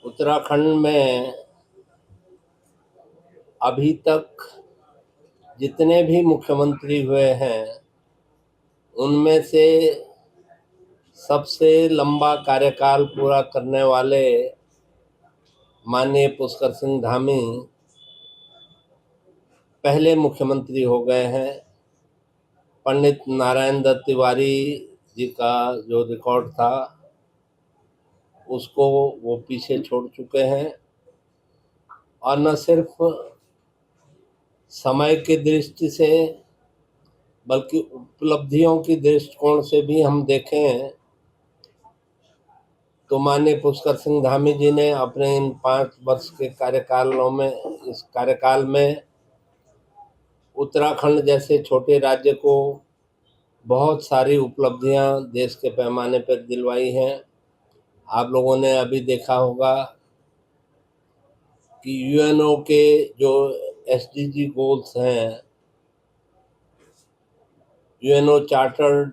उत्तराखंड में अभी तक जितने भी मुख्यमंत्री हुए हैं उनमें से सबसे लंबा कार्यकाल पूरा करने वाले माननीय पुष्कर सिंह धामी पहले मुख्यमंत्री हो गए हैं। पंडित नारायण दत्त तिवारी जी का जो रिकॉर्ड था उसको वो पीछे छोड़ चुके हैं। और न सिर्फ समय की दृष्टि से बल्कि उपलब्धियों की दृष्टिकोण से भी हम देखें तो माननीय पुष्कर सिंह धामी जी ने अपने इन 5 वर्ष के इस कार्यकाल में उत्तराखंड जैसे छोटे राज्य को बहुत सारी उपलब्धियां देश के पैमाने पर दिलवाई हैं। आप लोगों ने अभी देखा होगा कि यूएनओ के जो एसडीजी गोल्स हैं, यूएनओ चार्टर्ड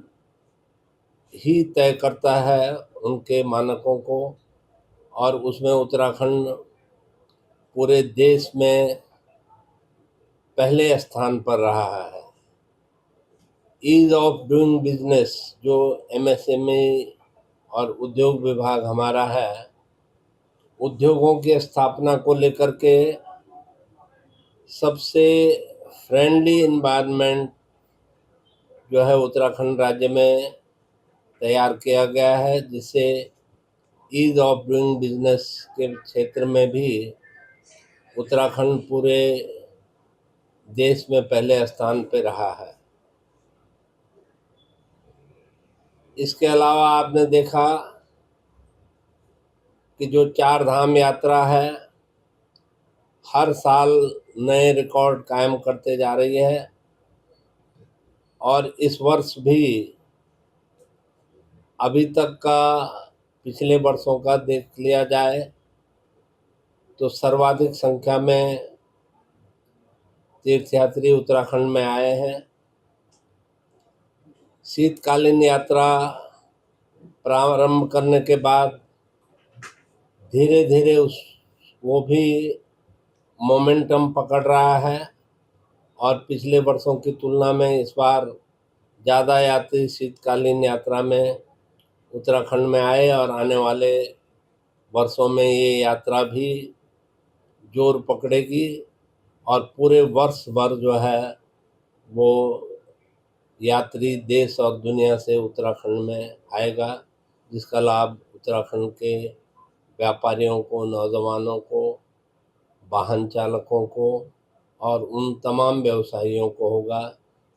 ही तय करता है उनके मानकों को, और उसमें उत्तराखंड पूरे देश में पहले स्थान पर रहा है। ईज ऑफ डूइंग बिजनेस जो एमएसएमई और उद्योग विभाग हमारा है, उद्योगों की स्थापना को लेकर के सबसे फ्रेंडली एनवायरनमेंट जो है उत्तराखंड राज्य में तैयार किया गया है, जिससे ईज ऑफ डूइंग बिजनेस के क्षेत्र में भी उत्तराखंड पूरे देश में पहले स्थान पर रहा है। इसके अलावा आपने देखा कि जो 4 धाम यात्रा है हर साल नए रिकॉर्ड कायम करते जा रही है, और इस वर्ष भी अभी तक का पिछले वर्षों का देख लिया जाए तो सर्वाधिक संख्या में तीर्थयात्री उत्तराखंड में आए हैं। शीतकालीन यात्रा प्रारंभ करने के बाद धीरे धीरे वो भी मोमेंटम पकड़ रहा है, और पिछले वर्षों की तुलना में इस बार ज़्यादा यात्री शीतकालीन यात्रा में उत्तराखंड में आए, और आने वाले वर्षों में ये यात्रा भी जोर पकड़ेगी और पूरे वर्ष भर जो है वो यात्री देश और दुनिया से उत्तराखंड में आएगा, जिसका लाभ उत्तराखंड के व्यापारियों को, नौजवानों को, वाहन चालकों को और उन तमाम व्यवसायियों को होगा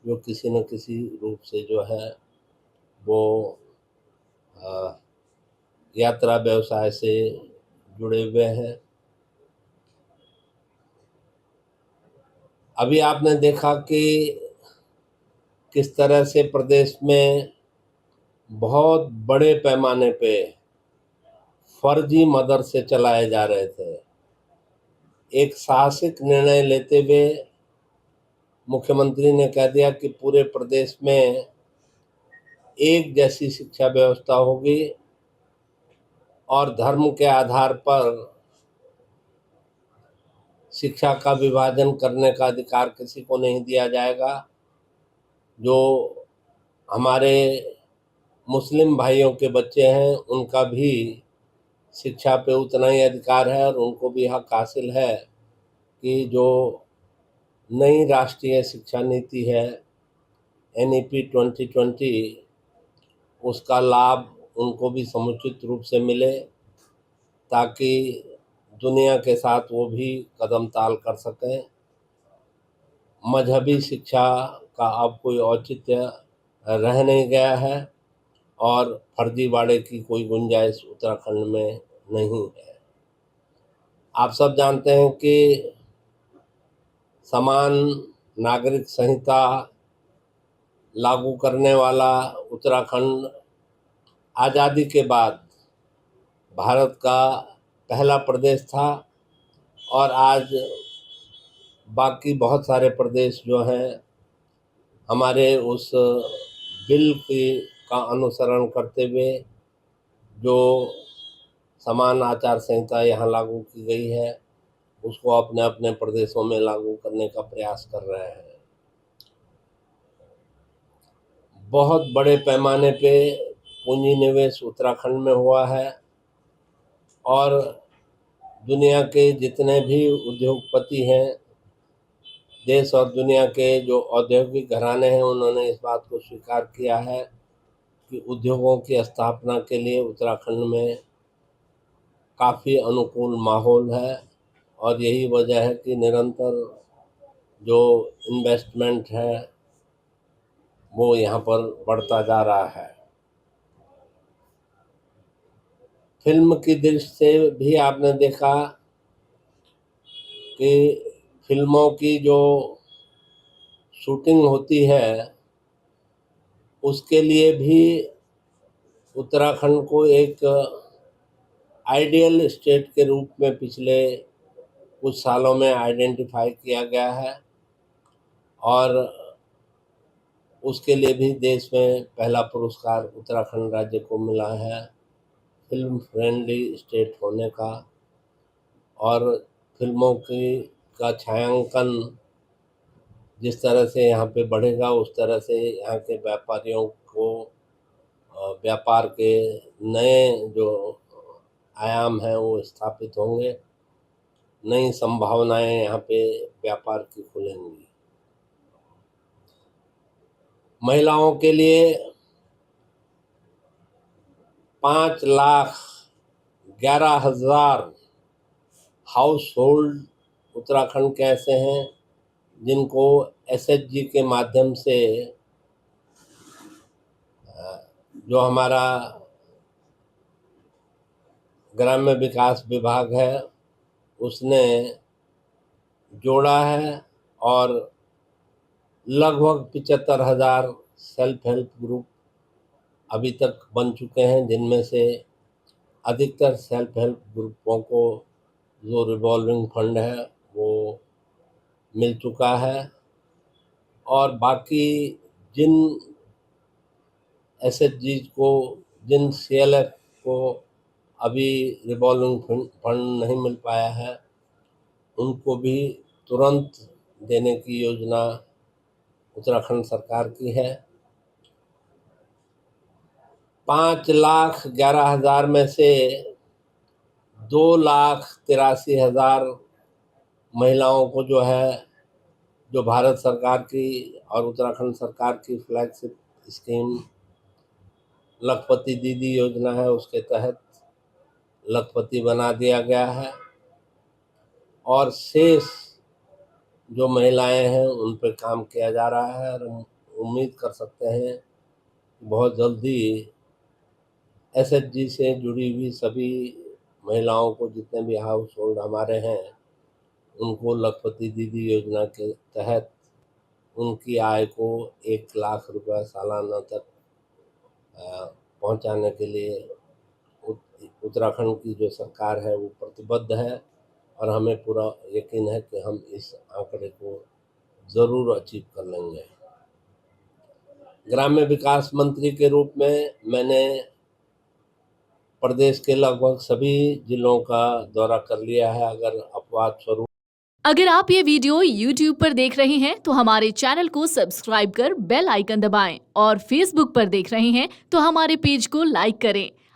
जो किसी न किसी रूप से जो है वो यात्रा व्यवसाय से जुड़े हुए हैं। अभी आपने देखा कि किस तरह से प्रदेश में बहुत बड़े पैमाने पे फर्जी मदरसे चलाए जा रहे थे। एक साहसिक निर्णय लेते हुए मुख्यमंत्री ने कह दिया कि पूरे प्रदेश में एक जैसी शिक्षा व्यवस्था होगी और धर्म के आधार पर शिक्षा का विभाजन करने का अधिकार किसी को नहीं दिया जाएगा। जो हमारे मुस्लिम भाइयों के बच्चे हैं उनका भी शिक्षा पे उतना ही अधिकार है, और उनको भी हक हासिल है कि जो नई राष्ट्रीय शिक्षा नीति है एनईपी 2020 उसका लाभ उनको भी समुचित रूप से मिले, ताकि दुनिया के साथ वो भी कदम ताल कर सकें। मजहबी शिक्षा का अब कोई औचित्य रह नहीं गया है, और फर्जीवाड़े की कोई गुंजाइश उत्तराखंड में नहीं है। आप सब जानते हैं कि समान नागरिक संहिता लागू करने वाला उत्तराखंड आज़ादी के बाद भारत का पहला प्रदेश था, और आज बाकी बहुत सारे प्रदेश जो हैं हमारे उस बिल की का अनुसरण करते हुए जो समान आचार संहिता यहाँ लागू की गई है, उसको अपने अपने प्रदेशों में लागू करने का प्रयास कर रहे हैं। बहुत बड़े पैमाने पे पूंजी निवेश उत्तराखंड में हुआ है और दुनिया के जितने भी उद्योगपति हैं, देश और दुनिया के जो औद्योगिक घराने हैं, उन्होंने इस बात को स्वीकार किया है कि उद्योगों की स्थापना के लिए उत्तराखंड में काफ़ी अनुकूल माहौल है और यही वजह है कि निरंतर जो इन्वेस्टमेंट है वो यहाँ पर बढ़ता जा रहा है। फिल्म की दृष्टि से भी आपने देखा कि फिल्मों की जो शूटिंग होती है उसके लिए भी उत्तराखंड को एक आइडियल स्टेट के रूप में पिछले कुछ सालों में आइडेंटिफाई किया गया है और उसके लिए भी देश में पहला पुरस्कार उत्तराखंड राज्य को मिला है फिल्म फ्रेंडली स्टेट होने का। और फिल्मों का छायांकन जिस तरह से यहाँ पे बढ़ेगा उस तरह से यहाँ के व्यापारियों को व्यापार के नए जो आयाम हैं वो स्थापित होंगे, नई संभावनाएं यहाँ पे व्यापार की खुलेंगी। महिलाओं के लिए 5,11,000 हाउस होल्ड उत्तराखंड के ऐसे हैं जिनको एसएचजी के माध्यम से जो हमारा ग्राम्य विकास विभाग है उसने जोड़ा है और लगभग 75,000 सेल्फ हेल्प ग्रुप अभी तक बन चुके हैं, जिनमें से अधिकतर सेल्फ हेल्प ग्रुपों को जो रिवॉल्विंग फंड है वो मिल चुका है और बाकी जिन एसएचजी को, जिन सीएलएफ को अभी रिवॉल्विंग फंड नहीं मिल पाया है उनको भी तुरंत देने की योजना उत्तराखंड सरकार की है। 5,11,000 में से 2,83,000 महिलाओं को जो है, जो भारत सरकार की और उत्तराखंड सरकार की फ्लैगशिप स्कीम लखपति दीदी योजना है उसके तहत लखपति बना दिया गया है और शेष जो महिलाएं हैं उन पर काम किया जा रहा है और हम उम्मीद कर सकते हैं बहुत जल्दी एसएचजी से जुड़ी हुई सभी महिलाओं को, जितने भी हाउस होल्ड हमारे हैं, उनको लखपति दीदी योजना के तहत उनकी आय को 1 लाख रुपए सालाना तक पहुंचाने के लिए उत्तराखंड की जो सरकार है वो प्रतिबद्ध है और हमें पूरा यकीन है कि हम इस आंकड़े को ज़रूर अचीव कर लेंगे। ग्राम्य विकास मंत्री के रूप में मैंने प्रदेश के लगभग सभी जिलों का दौरा कर लिया है। अगर आप ये वीडियो YouTube पर देख रहे हैं तो हमारे चैनल को सब्सक्राइब कर बेल आइकन दबाएं और Facebook पर देख रहे हैं तो हमारे पेज को लाइक करें।